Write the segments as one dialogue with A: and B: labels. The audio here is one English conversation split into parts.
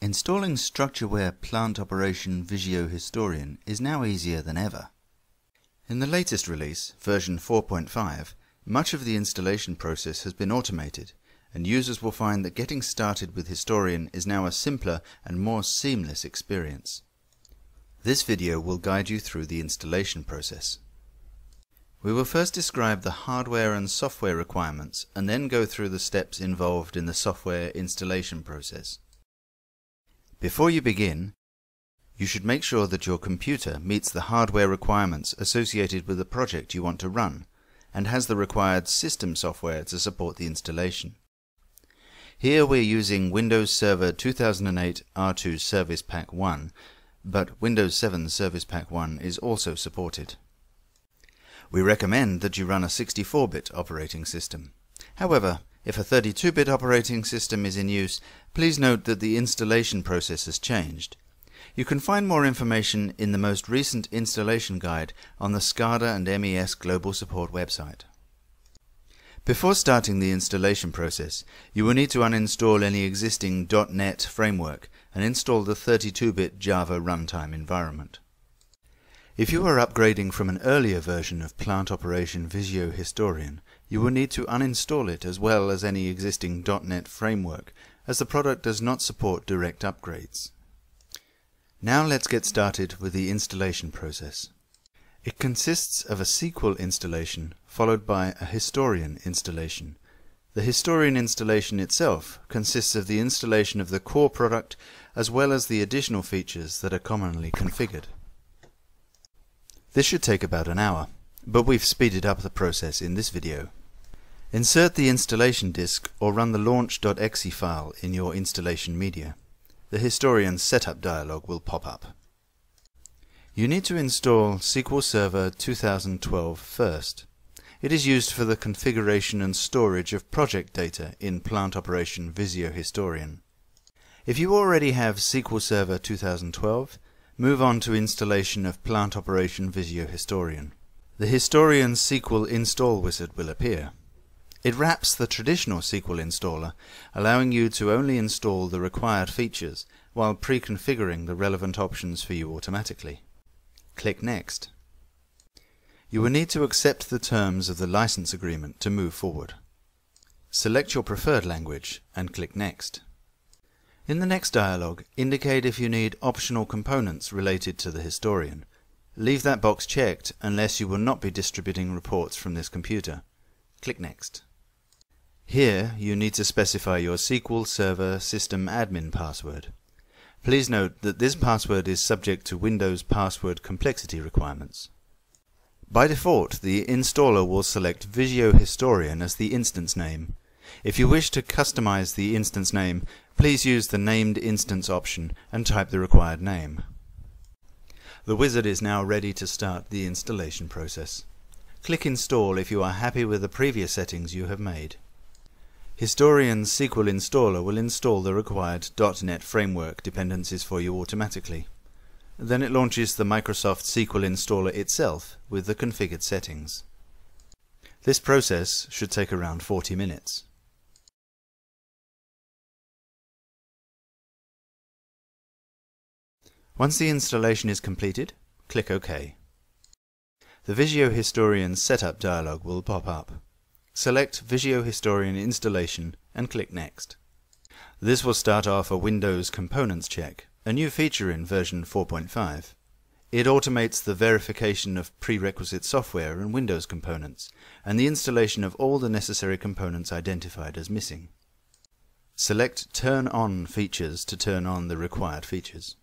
A: Installing StruxureWare Plant Operation Vijeo Historian is now easier than ever. In the latest release, version 4.5, much of the installation process has been automated, and users will find that getting started with Historian is now a simpler and more seamless experience. This video will guide you through the installation process. We will first describe the hardware and software requirements and then go through the steps involved in the software installation process. Before you begin, you should make sure that your computer meets the hardware requirements associated with the project you want to run and has the required system software to support the installation. Here we're using Windows Server 2008 R2 Service Pack 1, but Windows 7 Service Pack 1 is also supported. We recommend that you run a 64-bit operating system. However, if a 32-bit operating system is in use, please note that the installation process has changed. You can find more information in the most recent installation guide on the SCADA and MES Global Support website. Before starting the installation process, you will need to uninstall any existing .NET framework and install the 32-bit Java runtime environment. If you are upgrading from an earlier version of Plant Operation Vijeo Historian, you will need to uninstall it as well as any existing .NET framework, as the product does not support direct upgrades. Now let's get started with the installation process. It consists of a SQL installation followed by a Historian installation. The Historian installation itself consists of the installation of the core product as well as the additional features that are commonly configured. This should take about an hour, but we've speeded up the process in this video. Insert the installation disk or run the launch.exe file in your installation media. The Historian setup dialog will pop up. You need to install SQL Server 2012 first. It is used for the configuration and storage of project data in Plant Operation Vijeo Historian. If you already have SQL Server 2012, move on to installation of Plant Operation Vijeo Historian. The Historian SQL install wizard will appear. It wraps the traditional SQL installer, allowing you to only install the required features while pre-configuring the relevant options for you automatically. Click Next. You will need to accept the terms of the license agreement to move forward. Select your preferred language and click Next. In the next dialog, indicate if you need optional components related to the Historian. Leave that box checked unless you will not be distributing reports from this computer. Click Next. Here you need to specify your SQL Server System Admin password. Please note that this password is subject to Windows password complexity requirements. By default, the installer will select Vijeo Historian as the instance name. If you wish to customize the instance name, please use the Named Instance option and type the required name. The wizard is now ready to start the installation process. Click Install if you are happy with the previous settings you have made. Historian's SQL installer will install the required .NET framework dependencies for you automatically. Then it launches the Microsoft SQL installer itself with the configured settings. This process should take around 40 minutes. Once the installation is completed, click OK. The Vijeo Historian setup dialog will pop up. Select Vijeo Historian installation and click Next. This will start off a Windows Components check, a new feature in version 4.5. It automates the verification of prerequisite software and Windows components, and the installation of all the necessary components identified as missing. Select Turn On features to turn on the required features.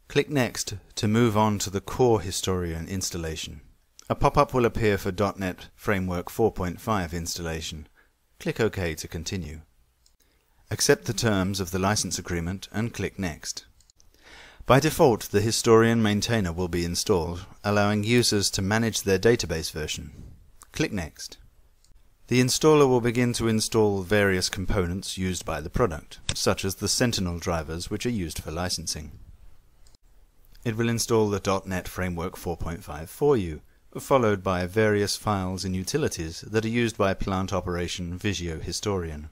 A: Click Next to move on to the core Historian installation. A pop-up will appear for .NET Framework 4.5 installation. Click OK to continue. Accept the terms of the license agreement and click Next. By default, the Historian maintainer will be installed, allowing users to manage their database version. Click Next. The installer will begin to install various components used by the product, such as the Sentinel drivers which are used for licensing. It will install the .NET Framework 4.5 for you, followed by various files and utilities that are used by Plant Operation Vijeo Historian.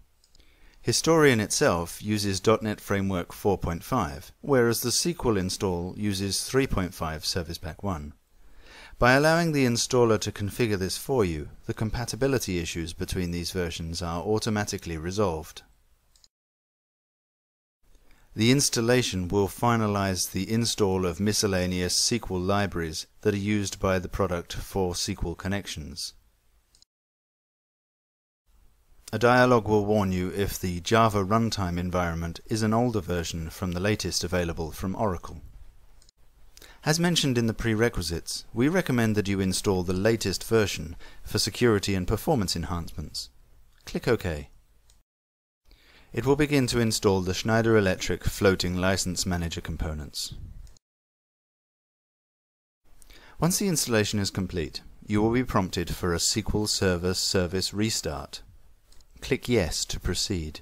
A: Historian itself uses .NET Framework 4.5, whereas the SQL install uses 3.5 Service Pack 1. By allowing the installer to configure this for you, the compatibility issues between these versions are automatically resolved. The installation will finalize the install of miscellaneous SQL libraries that are used by the product for SQL connections. A dialog will warn you if the Java runtime environment is an older version from the latest available from Oracle. As mentioned in the prerequisites, we recommend that you install the latest version for security and performance enhancements. Click OK. It will begin to install the Schneider Electric Floating License Manager components. Once the installation is complete, you will be prompted for a SQL Server Service restart. Click Yes to proceed.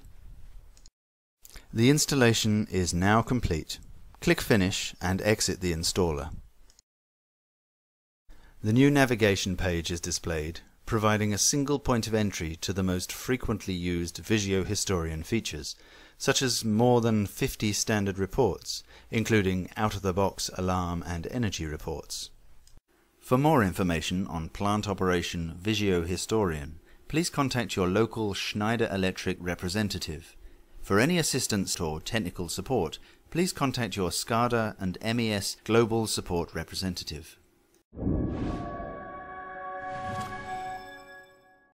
A: The installation is now complete. Click Finish and exit the installer. The new navigation page is displayed, providing a single point of entry to the most frequently used Vijeo Historian features, such as more than 50 standard reports, including out-of-the-box alarm and energy reports. For more information on Plant Operation Vijeo Historian, please contact your local Schneider Electric representative. For any assistance or technical support, please contact your SCADA and MES Global Support representative.